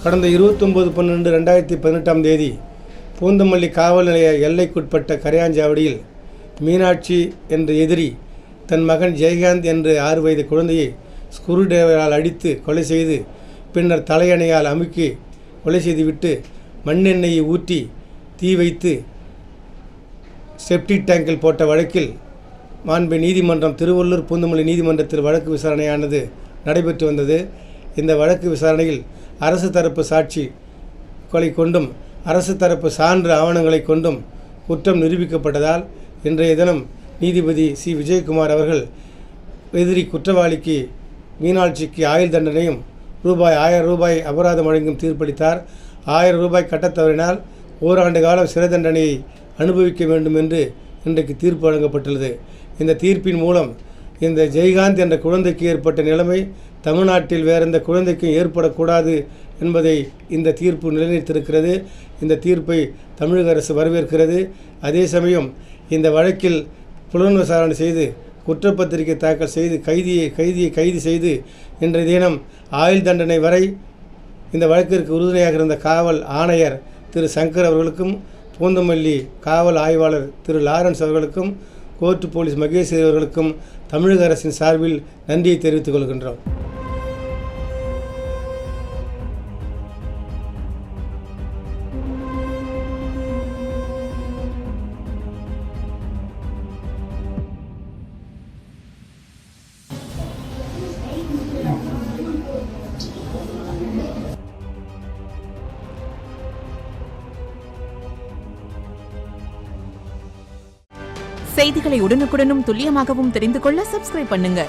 கடந்த 29/12/2018 பூந்தமல்லி காவல் நிலைய எல்லைக்குட்பட்ட கரையாஞ்சாவடியில் மீனாட்சி என்ற எதிரி தன் மகன் ஜெயகாந்த் என்ற 6 வயது குழந்தையை ஸ்க்ரூ டிரைவரால் அடித்து கொலை செய்து பின்னர் தலையணையால் அமுக்கி கொலை செய்துவிட்டு மண்ணெண்ணெயை ஊற்றி தீ வைத்து செப்டிக் டேங்கில் போட்ட வழக்கில் மாண்பு நீதிமன்றம் திருவள்ளூர் பூந்தமல்லி நீதிமன்றத்தில் வழக்கு விசாரணையானது நடைபெற்று வந்தது. இந்த வழக்கு விசாரணையில் அரசு தரப்பு சாட்சி கொலை கொண்டும் அரசு தரப்பு சான்று ஆவணங்களை கொண்டும் குற்றம் நிரூபிக்கப்பட்டதால் இன்றைய தினம் நீதிபதி சி. விஜயகுமார் அவர்கள் எதிரி குற்றவாளிக்கு மீனாட்சிக்கு ஆயுள் தண்டனையும் ₹1000 அபராதம் வழங்கும் தீர்ப்பளித்தார். ₹1000 கட்டத் தவறினால் ஓராண்டு காலம் சிறை தண்டனையை அனுபவிக்க வேண்டும் என்று இன்றைக்கு தீர்ப்பு வழங்கப்பட்டுள்ளது. இந்த தீர்ப்பின் மூலம் இந்த ஜெயகாந்த் என்ற குழந்தைக்கு ஏற்பட்ட நிலைமை தமிழ்நாட்டில் வேறு எந்த குழந்தைக்கும் ஏற்படக்கூடாது என்பதை இந்த தீர்ப்பு நிலைநிறுத்திருக்கிறது. இந்த தீர்ப்பை தமிழக அரசு வரவேற்கிறது. அதே சமயம் இந்த வழக்கில் புலன் விசாரணை செய்து குற்றப்பத்திரிகை தாக்கல் செய்து கைது செய்து இன்றைய தினம் ஆயுள் தண்டனை வரை இந்த வழக்கிற்கு உறுதுணையாக இருந்த காவல் ஆணையர் திரு சங்கர் அவர்களுக்கும் பூந்தமல்லி காவல் ஆய்வாளர் திரு லாரன்ஸ் அவர்களுக்கும் கோர்ட் போலீஸ் மகேஸ்வரி அவர்களுக்கும் தமிழக அரசின் சார்பில் நன்றியை தெரிவித்துக் கொள்கின்றோம். செய்திகளை உடனுக்குடனும் துல்லியமாகவும் தெரிந்து கொள்ள சப்ஸ்கிரைப் பண்ணுங்க.